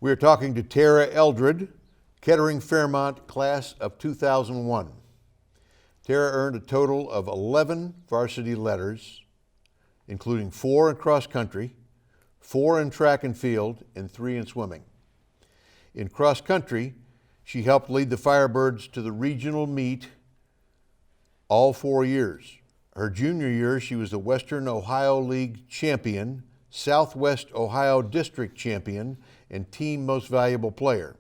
We're talking to Tara Eldred, Kettering Fairmont class of 2001. Tara earned a total of 11 varsity letters, including 4 in cross country, 4 in track and field, and 3 in swimming. In cross country, she helped lead the Firebirds to the regional meet all 4 years. Her junior year, she was the Western Ohio League champion, Southwest Ohio District champion, and team most valuable player.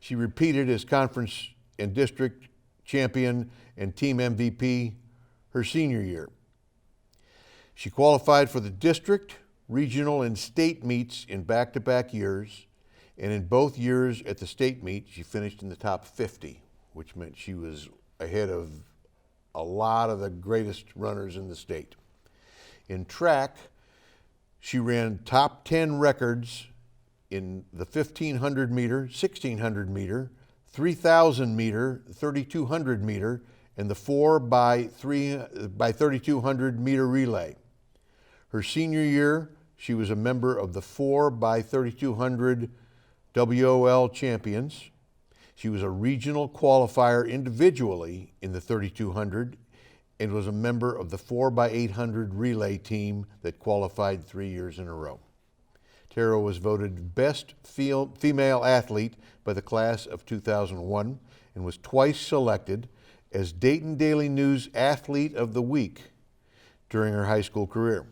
She repeated as conference and district champion and team MVP her senior year. She qualified for the district, regional, and state meets in back-to-back years, and in both years at the state meet, she finished in the top 50, which meant she was ahead of a lot of the greatest runners in the state. In track, she ran top 10 records in the 1,500 meter, 1,600 meter, 3,000 meter, 3,200 meter, and the 4 by 3,200 meter relay. Her senior year, she was a member of the 4 by 3,200 WOL champions. She was a regional qualifier individually in the 3,200 and was a member of the 4 by 800 relay team that qualified 3 years in a row. Tara was voted best female athlete by the class of 2001 and was twice selected as Dayton Daily News Athlete of the Week during her high school career.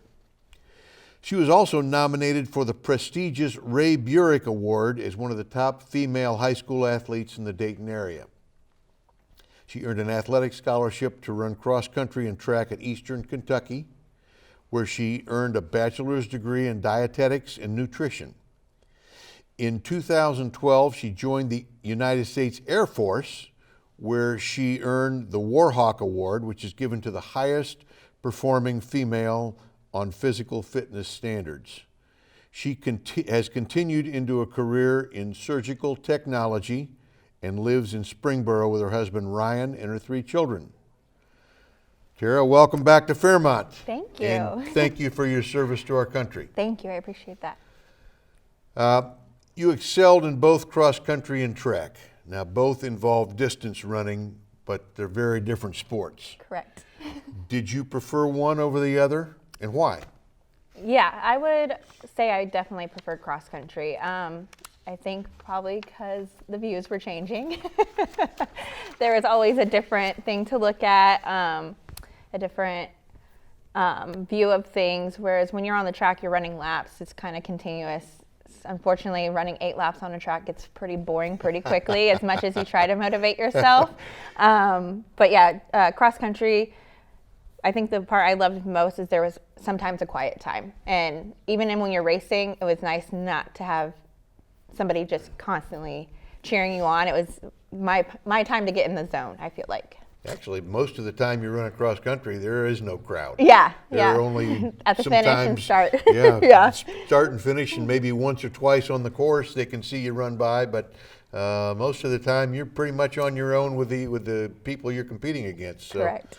She was also nominated for the prestigious Ray Burek Award as one of the top female high school athletes in the Dayton area. She earned an athletic scholarship to run cross country and track at Eastern Kentucky, where she earned a bachelor's degree in dietetics and nutrition. In 2012, she joined the United States Air Force, where she earned the Warhawk Award, which is given to the highest performing female on physical fitness standards. She has continued into a career in surgical technology and lives in Springboro with her husband Ryan and her 3 children. Tara, welcome back to Fairmont. Thank you. And thank you for your service to our country. Thank you, I appreciate that. You excelled in both cross country and track. Now, both involve distance running, but they're very different sports. Correct. Did you prefer one over the other, and why? Yeah, I would say I definitely preferred cross country. I think probably because the views were changing. There was always a different thing to look at, a different view of things, whereas when you're on the track, you're running laps, it's kind of continuous. Unfortunately, running 8 laps on a track gets pretty boring pretty quickly as much as you try to motivate yourself. But yeah, cross country, I think the part I loved most is there was sometimes a quiet time. And even when you're racing, it was nice not to have somebody just constantly cheering you on. It was my time to get in the zone, I feel like. Actually, most of the time you run across country, there is no crowd. Yeah, there are only at the finish and start. Yeah, yeah, start and finish, and maybe once or twice on the course they can see you run by. But most of the time, you're pretty much on your own with the people you're competing against. So. Correct.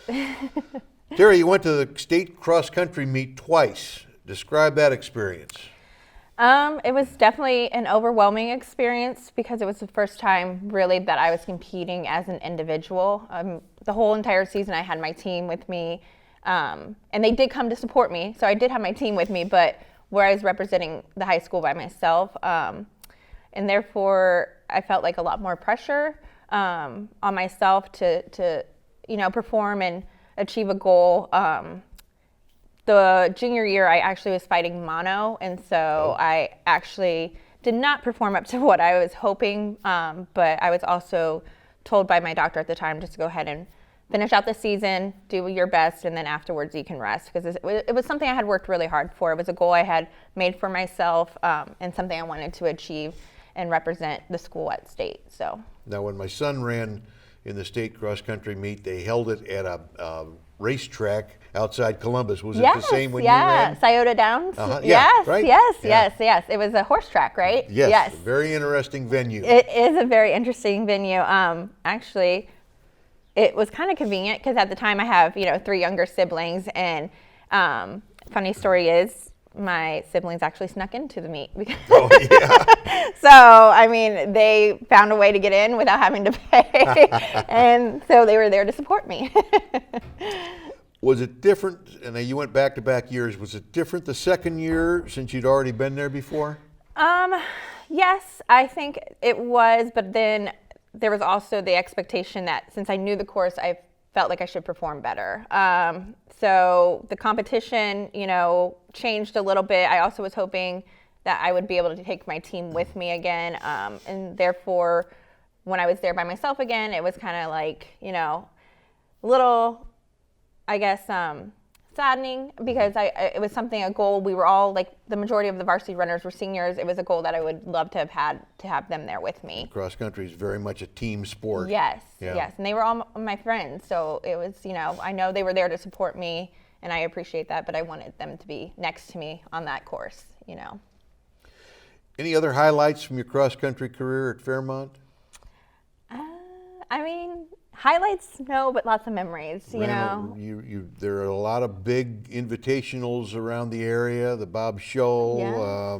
Terry, you went to the state cross country meet twice. Describe that experience. It was definitely an overwhelming experience because it was the first time really that I was competing as an individual. The whole entire season I had my team with me, and they did come to support me, so I did have my team with me, but where I was representing the high school by myself, and therefore I felt like a lot more pressure on myself to perform and achieve a goal. The junior year, I actually was fighting mono, and so I actually did not perform up to what I was hoping, but I was also told by my doctor at the time just to go ahead and finish out the season, do your best, and then afterwards you can rest, because it was something I had worked really hard for. It was a goal I had made for myself, and something I wanted to achieve and represent the school at state. So now, when my son ran in the state cross country meet, they held it at a racetrack outside Columbus. Was it the same when you ran? Scioto Downs. Yeah, yes, right? yes. It was a horse track, right? Yes. Very interesting venue. It is a very interesting venue. Actually, it was kind of convenient because at the time I have 3 younger siblings, and funny story is my siblings actually snuck into the meet. Oh, yeah. So, I mean, they found a way to get in without having to pay. And so they were there to support me. Was it different, and you went back-to-back years, was it different the second year since you'd already been there before? Yes, I think it was, but then there was also the expectation that since I knew the course, I felt like I should perform better. So the competition, changed a little bit. I also was hoping that I would be able to take my team with me again. And therefore, when I was there by myself again, it was kind of like, a little, I guess, saddening because it was a goal. We were all like the majority of the varsity runners were seniors. It was a goal that I would love to have had to have them there with me. Cross country is very much a team sport. Yes, Yeah. yes, and they were all my friends, so it was I know they were there to support me, and I appreciate that. But I wanted them to be next to me on that course. Any other highlights from your cross country career at Fairmont? I mean, highlights, no, but lots of memories. There are a lot of big invitationals around the area. The Bob Show, Yeah.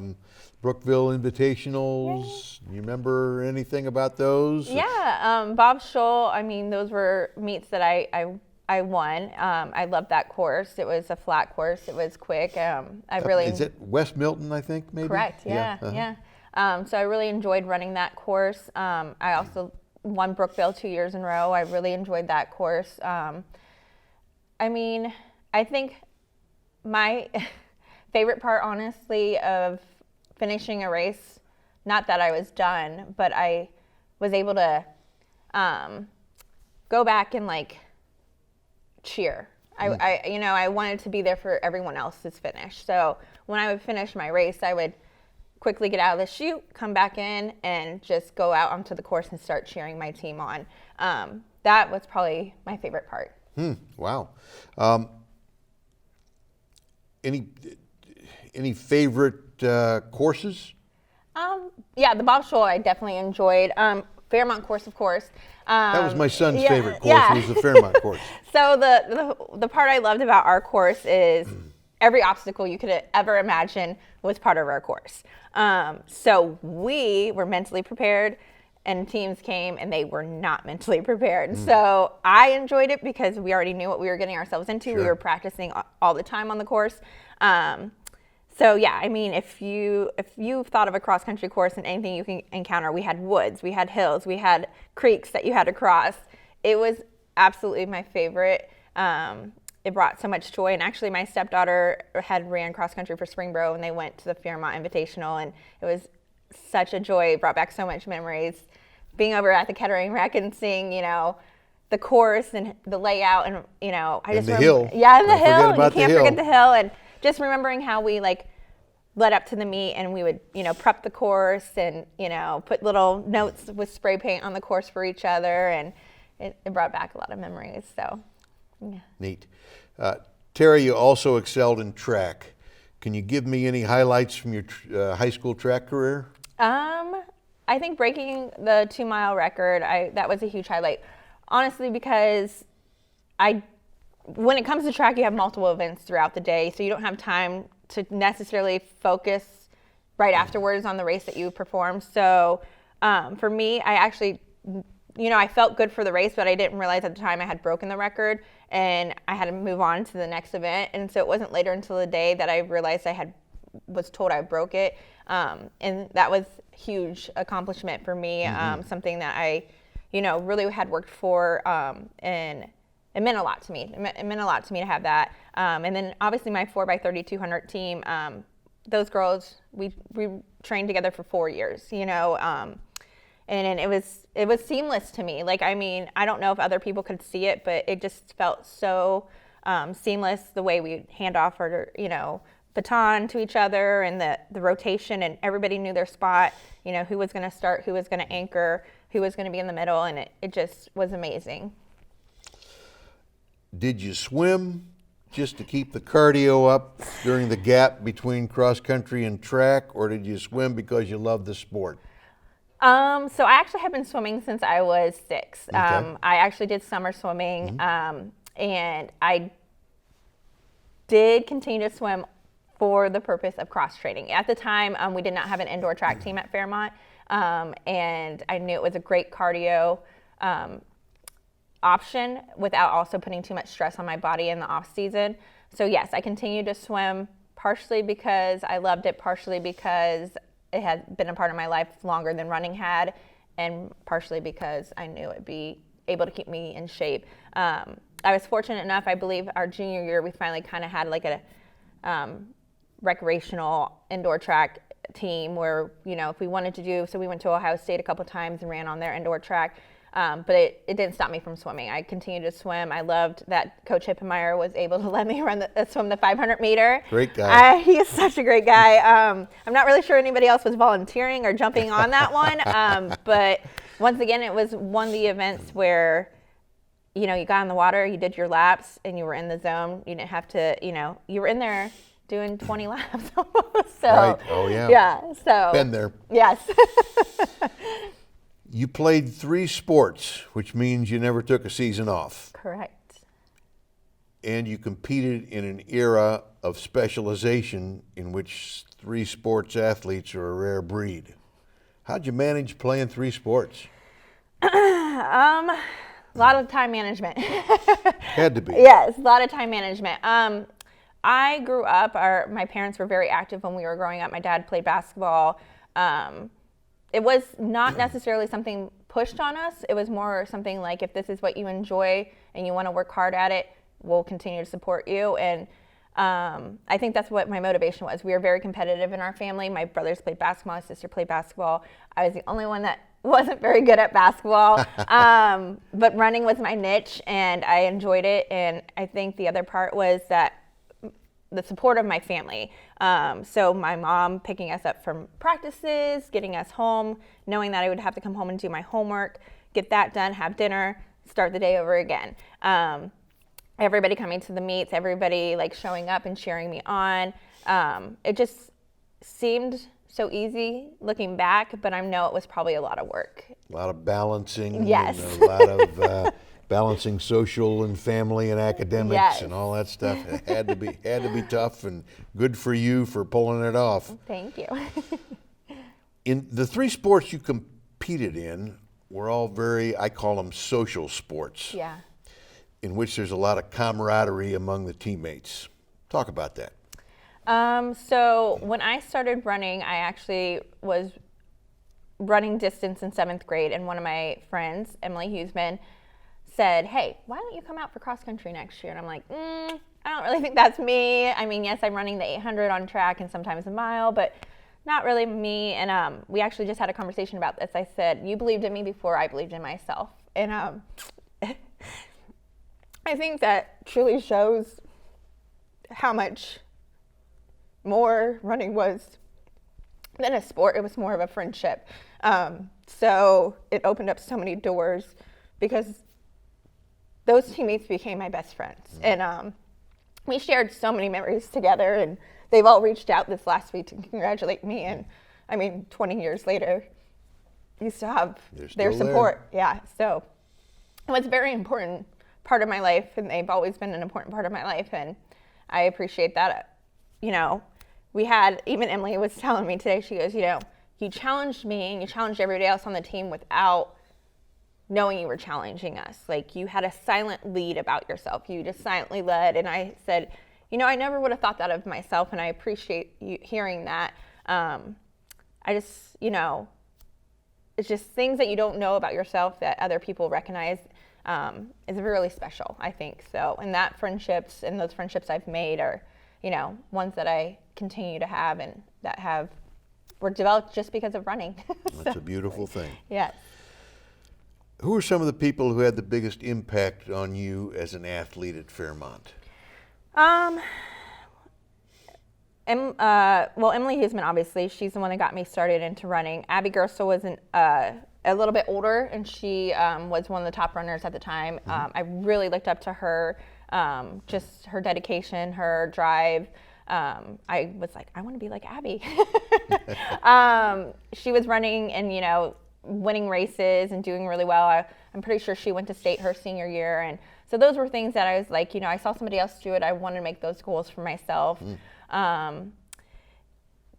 Brookville Invitationals. You remember anything about those? Yeah, Bob Scholl, I mean, those were meets that I won. I loved that course. It was a flat course. It was quick. Is it West Milton, I think, maybe? Correct, yeah. So I really enjoyed running that course. I also won Brookville 2 years in a row. I really enjoyed that course. I mean, I think my favorite part, honestly, of finishing a race, not that I was done, but I was able to go back and cheer. I wanted to be there for everyone else's finish. So when I would finish my race, I would quickly get out of the chute, come back in, and just go out onto the course and start cheering my team on. That was probably my favorite part. Wow. Any favorite courses? Yeah, the Bob Scholl I definitely enjoyed. Fairmont course, of course. That was my son's yeah, favorite course, yeah. was the Fairmont course. So the part I loved about our course is every obstacle you could ever imagine was part of our course. So we were mentally prepared, and teams came and they were not mentally prepared. So I enjoyed it because we already knew what we were getting ourselves into. Sure. We were practicing all the time on the course. So yeah, I mean, if you've thought of a cross country course and anything you can encounter, we had woods, we had hills, we had creeks that you had to cross. It was absolutely my favorite. It brought so much joy, and actually my stepdaughter had ran cross country for Springboro, and they went to the Fairmont Invitational, and it was such a joy. It brought back so much memories. Being over at the Kettering Rec and seeing, the course and the layout, and I just the hill. Yeah, and the Don't forget hill. about You can't the hill. forget the hill, and just remembering how we led up to the meet, and we would prep the course and put little notes with spray paint on the course for each other, and it brought back a lot of memories. So, yeah. Neat. Terry, you also excelled in track. Can you give me any highlights from your high school track career? I think breaking the 2 mile record, that was a huge highlight. Honestly, because when it comes to track, you have multiple events throughout the day, so you don't have time to necessarily focus right afterwards on the race that you performed. So for me, I actually, I felt good for the race, but I didn't realize at the time I had broken the record, and I had to move on to the next event. And so it wasn't later until the day that I realized was told I broke it. And that was huge accomplishment for me, something that I, really had worked for, and it meant a lot to me. It meant a lot to me to have that. And then obviously my 4x30 team, those girls, we trained together for 4 years, and it was seamless to me. I don't know if other people could see it, but it just felt so seamless, the way we hand off our, baton to each other, and the rotation, and everybody knew their spot, who was going to start, who was going to anchor, who was going to be in the middle, and it just was amazing. Did you swim just to keep the cardio up during the gap between cross country and track, or did you swim because you love the sport? So I actually have been swimming since I was 6. Okay. I actually did summer swimming, and I did continue to swim for the purpose of cross training. At the time, we did not have an indoor track team at Fairmont, and I knew it was a great cardio option without also putting too much stress on my body in the off season. So yes, I continued to swim, partially because I loved it, partially because it had been a part of my life longer than running had, and partially because I knew it'd be able to keep me in shape. I was fortunate enough, I believe our junior year, we finally kind of had like a recreational indoor track team where, you know, if we wanted to do, so we went to Ohio State a couple times and ran on their indoor track. But it didn't stop me from swimming. I continued to swim. I loved that Coach Hippenmeyer was able to let me swim the 500 meter. Great guy. He is such a great guy. I'm not really sure anybody else was volunteering or jumping on that one. But once again, it was one of the events where, you know, you got in the water, you did your laps, and you were in the zone. You didn't have to, you know, you were in there doing 20 laps. So, right. Oh, yeah. Yeah. So. Been there. Yes. You played 3 sports, which means you never took a season off. Correct. And you competed in an era of specialization in which 3 sports athletes are a rare breed. How'd you manage playing 3 sports? A lot of time management. Had to be. Yes, a lot of time management. I grew up, my parents were very active when we were growing up. My dad played basketball. It was not necessarily something pushed on us. It was more something like, if this is what you enjoy and you want to work hard at it, we'll continue to support you. And I think that's what my motivation was. We were very competitive in our family. My brothers played basketball, my sister played basketball. I was the only one that wasn't very good at basketball, but running was my niche and I enjoyed it. And I think the other part was that the support of my family. So my mom picking us up from practices, getting us home, knowing that I would have to come home and do my homework, get that done, have dinner, start the day over again. Everybody coming to the meets, everybody like showing up and cheering me on. It just seemed so easy looking back, but I know it was probably a lot of work. A lot of balancing. Yes. And a lot of balancing social and family and academics. Yes. And all that stuff. It had to be tough, and good for you for pulling it off. Thank you. In the 3 sports you competed in were all very, I call them social sports. Yeah. In which there's a lot of camaraderie among the teammates. Talk about that. So when I started running, I actually was running distance in 7th grade, and one of my friends, Emily Huseman, said, hey, why don't you come out for cross country next year? And I'm like, I don't really think that's me. I mean, yes, I'm running the 800 on track and sometimes a mile, but not really me. And we actually just had a conversation about this. I said, you believed in me before I believed in myself. And I think that truly shows how much more running was than a sport. It was more of a friendship. So it opened up so many doors because those teammates became my best friends. And we shared so many memories together, and they've all reached out this last week to congratulate me. And I mean, 20 years later, you still have their support. There. Yeah, so it was a very important part of my life, and they've always been an important part of my life, and I appreciate that. You know, we had, even Emily was telling me today, she goes, you know, you challenged me and you challenged everybody else on the team without knowing you were challenging us. Like, you had a silent lead about yourself. You just silently led. And I said, you know, I never would have thought that of myself, and I appreciate you hearing that. I just, you know, it's just things that you don't know about yourself that other people recognize is really special, I think. So, and that friendships and those friendships I've made are, you know, ones that I continue to have and that were developed just because of running. That's a beautiful thing. Yes. Who are some of the people who had the biggest impact on you as an athlete at Fairmont? Well, Emily Huseman, obviously, she's the one that got me started into running. Abby Gersel was a little bit older, and she was one of the top runners at the time. I really looked up to her, just her dedication, her drive. I was like, I want to be like Abby. She was running and, you know, winning races and doing really well. I'm pretty sure she went to state her senior year. And so those were things that I was like, you know, I saw somebody else do it. I wanted to make those goals for myself.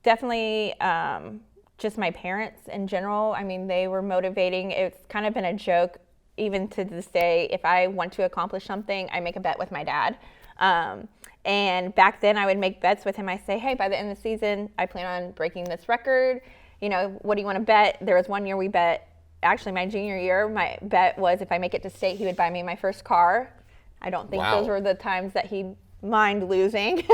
Definitely just my parents in general. I mean, they were motivating. It's kind of been a joke even to this day. If I want to accomplish something, I make a bet with my dad. And back then I would make bets with him. I say, hey, by the end of the season, I plan on breaking this record. You know, what do you want to bet? There was one year we bet, actually my junior year, my bet was if I make it to state, he would buy me my first car. I don't think those were the times that he'd mind losing.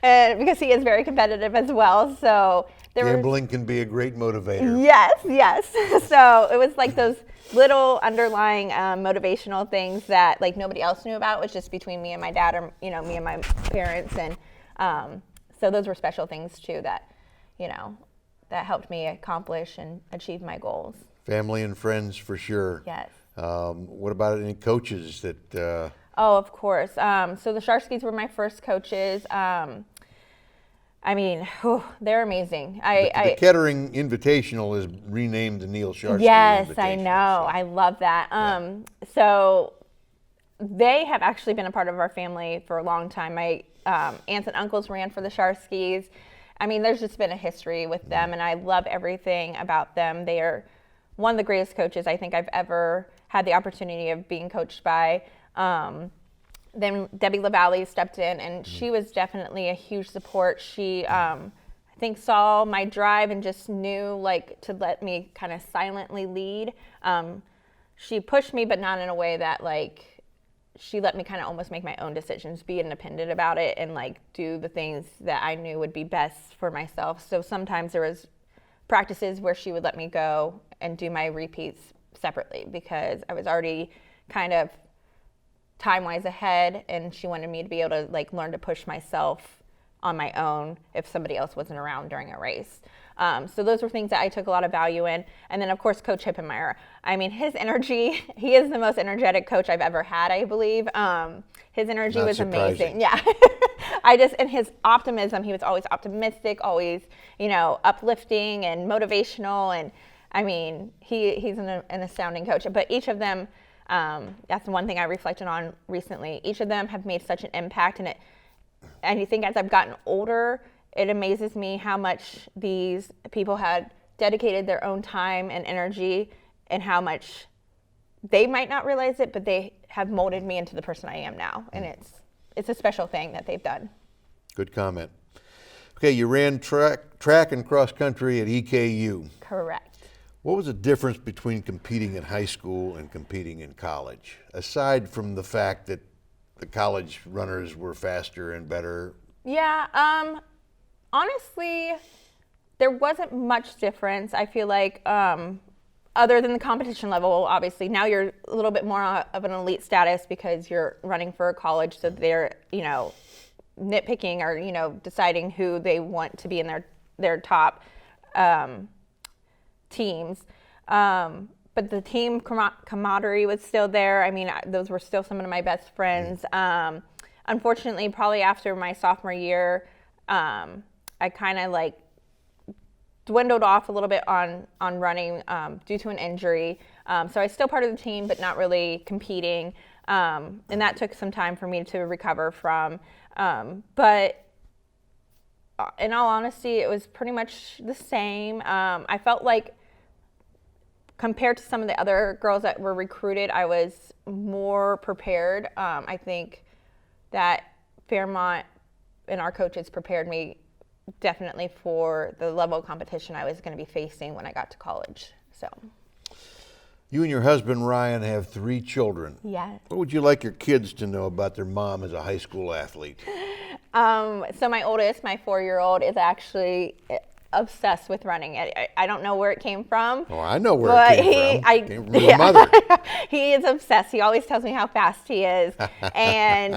And because he is very competitive as well. So gambling can be a great motivator. Yes. So it was like those little underlying motivational things that like nobody else knew about. It was just between me and my dad, or, you know, me and my parents. And so those were special things too that, you know, that helped me accomplish and achieve my goals. Family and friends for sure. Yes. What about any coaches that... Oh, of course. So the Sharskis were my first coaches. I mean, they're amazing. The Kettering Invitational is renamed the Neil Sharsky Yes, Invitational. I know. I love that. So they have actually been a part of our family for a long time. My aunts and uncles ran for the Sharskis. I mean, there's just been a history with them, and I love everything about them. They are one of the greatest coaches I think I've ever had the opportunity of being coached by. Then Debbie LaValle stepped in, and she was definitely a huge support. She, I think, saw my drive and just knew, like, to let me kind of silently lead. She pushed me, but not in a way that, like, she let me kind of almost make my own decisions, be independent about it, and, like, do the things that I knew would be best for myself. So sometimes there was practices where she would let me go and do my repeats separately because I was already kind of time-wise ahead, and she wanted me to be able to like learn to push myself on my own if somebody else wasn't around during a race. So those were things that I took a lot of value in. And then of course, Coach Hippenmeyer. I mean, his energy, he is the most energetic coach I've ever had, I believe. His energy Not was surprising. amazing. Yeah. And his optimism, he was always optimistic, always, you know, uplifting and motivational. And I mean, he's an astounding coach. But each of them, that's one thing I reflected on recently. Each of them have made such an impact, and you think as I've gotten older, it amazes me how much these people had dedicated their own time and energy, and how much they might not realize it, but they have molded me into the person I am now, and it's a special thing that they've done. Good comment. Okay, you ran track and cross country at EKU. Correct. What was the difference between competing in high school and competing in college, aside from the fact that the college runners were faster and better? Yeah, honestly, there wasn't much difference. I feel like other than the competition level, obviously. Now you're a little bit more of an elite status because you're running for a college, so they're, you know, nitpicking or, you know, deciding who they want to be in their top teams. But the team camaraderie was still there. I mean, those were still some of my best friends. Unfortunately, probably after my sophomore year, I kind of like dwindled off a little bit on running due to an injury. So I was still part of the team, but not really competing. And that took some time for me to recover from. But in all honesty, it was pretty much the same. I felt like compared to some of the other girls that were recruited, I was more prepared. I think that Fairmont and our coaches prepared me definitely for the level of competition I was going to be facing when I got to college. So, you and your husband Ryan have 3 children. yes. What would you like your kids to know about their mom as a high school athlete? So my oldest, my 4-year-old, is actually obsessed with running. I don't know where it came from. Oh, I know where it came from. It came from your mother. He is obsessed. He always tells me how fast he is. And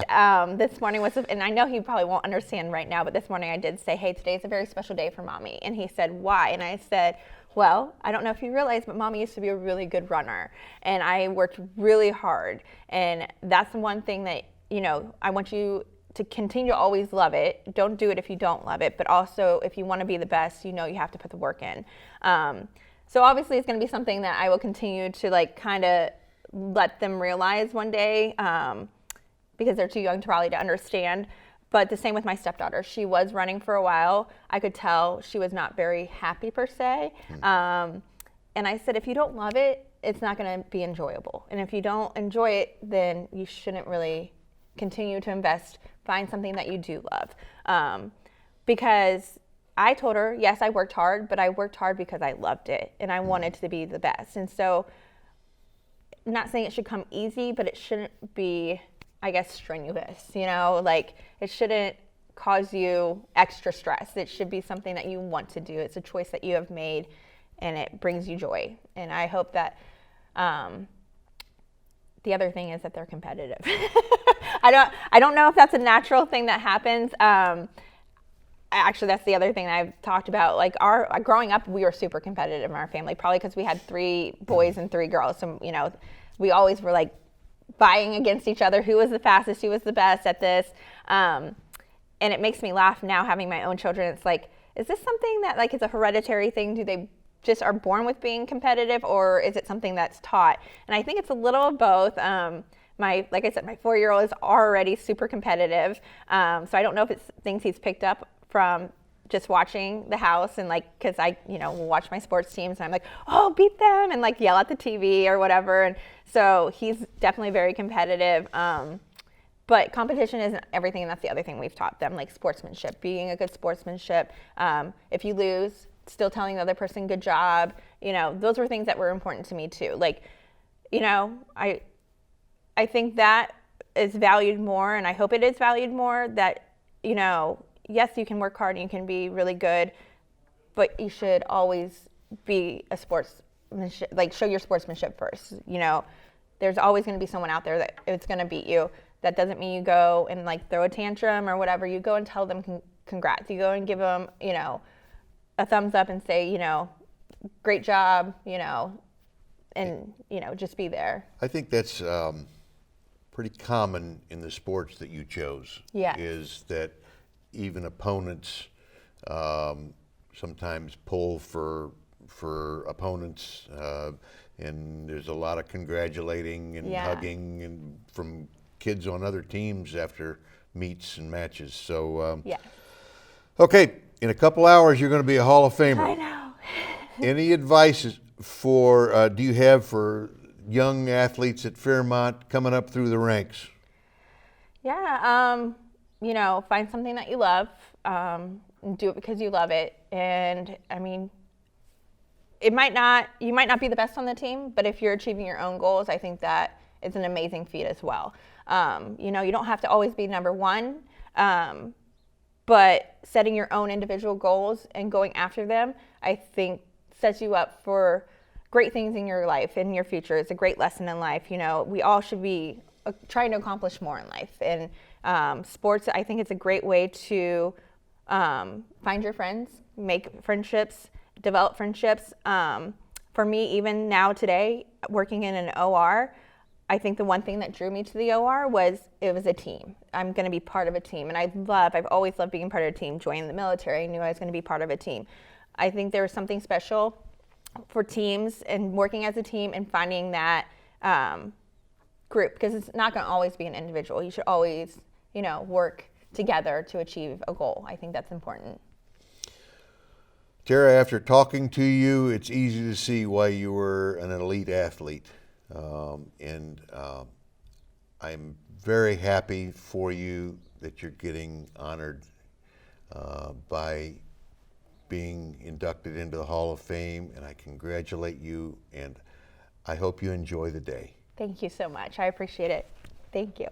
this morning and I know he probably won't understand right now, but this morning I did say, hey, today's a very special day for Mommy. And he said, why? And I said, well, I don't know if you realize, but Mommy used to be a really good runner. And I worked really hard. And that's the one thing that, you know, I want you to continue to always love it. Don't do it if you don't love it, but also if you want to be the best, you know you have to put the work in. So obviously it's going to be something that I will continue to like kind of let them realize one day because they're too young to probably to understand. But the same with my stepdaughter. She was running for a while. I could tell she was not very happy per se. And I said, if you don't love it, it's not going to be enjoyable. And if you don't enjoy it, then you shouldn't really continue to invest. Find something that you do love. Because I told her, yes, I worked hard, but I worked hard because I loved it and I wanted to be the best. And so, I'm not saying it should come easy, but it shouldn't be, I guess, strenuous, you know, like it shouldn't cause you extra stress. It should be something that you want to do. It's a choice that you have made and it brings you joy. And I hope that, the other thing is that they're competitive. I don't know if that's a natural thing that happens. Actually, that's the other thing that I've talked about. Like growing up, we were super competitive in our family, probably because we had 3 boys and 3 girls. So, you know, we always were like vying against each other. Who was the fastest? Who was the best at this? And it makes me laugh now having my own children. It's like, is this something that like is a hereditary thing? Do they just are born with being competitive, or is it something that's taught? And I think it's a little of both. Like I said, my 4-year-old is already super competitive. So I don't know if it's things he's picked up from just watching the house and like, cause I, you know, will watch my sports teams and I'm like, oh, beat them, and like yell at the TV or whatever. And so he's definitely very competitive. But competition isn't everything. And that's the other thing we've taught them, like sportsmanship, being a good sportsmanship. If you lose, still telling the other person good job, you know, those were things that were important to me too. Like, you know, I think that is valued more, and I hope it is valued more, that, you know, yes, you can work hard and you can be really good, but you should always be a sportsmanship, like show your sportsmanship first. You know, there's always going to be someone out there that it's going to beat you. That doesn't mean you go and like throw a tantrum or whatever. You go and tell them congrats. You go and give them, you know, a thumbs up and say, you know, great job, you know, and, you know, just be there. I think that's pretty common in the sports that you chose. Yeah. Is that even opponents sometimes pull for opponents, and there's a lot of congratulating and hugging and from kids on other teams after meets and matches. So okay, in a couple hours you're going to be a Hall of Famer. I know. Any advice for do you have for young athletes at Fairmont coming up through the ranks? Yeah, you know, find something that you love, and do it because you love it. And I mean, you might not be the best on the team, but if you're achieving your own goals, I think that is an amazing feat as well. You know, you don't have to always be number one, but setting your own individual goals and going after them, I think sets you up for great things in your life, in your future. It's a great lesson in life. You know, we all should be trying to accomplish more in life. And sports, I think it's a great way to find your friends, make friendships, develop friendships. For me, even now today, working in an OR, I think the one thing that drew me to the OR was it was a team. I'm going to be part of a team. And I've always loved being part of a team. Joining the military, I knew I was going to be part of a team. I think there was something special for teams and working as a team and finding that group, because it's not going to always be an individual. You should always, you know, work together to achieve a goal. I think that's important. Tara, after talking to you, it's easy to see why you were an elite athlete. And I'm very happy for you that you're getting honored by being inducted into the Hall of Fame, and I congratulate you, and I hope you enjoy the day. Thank you so much. I appreciate it. Thank you.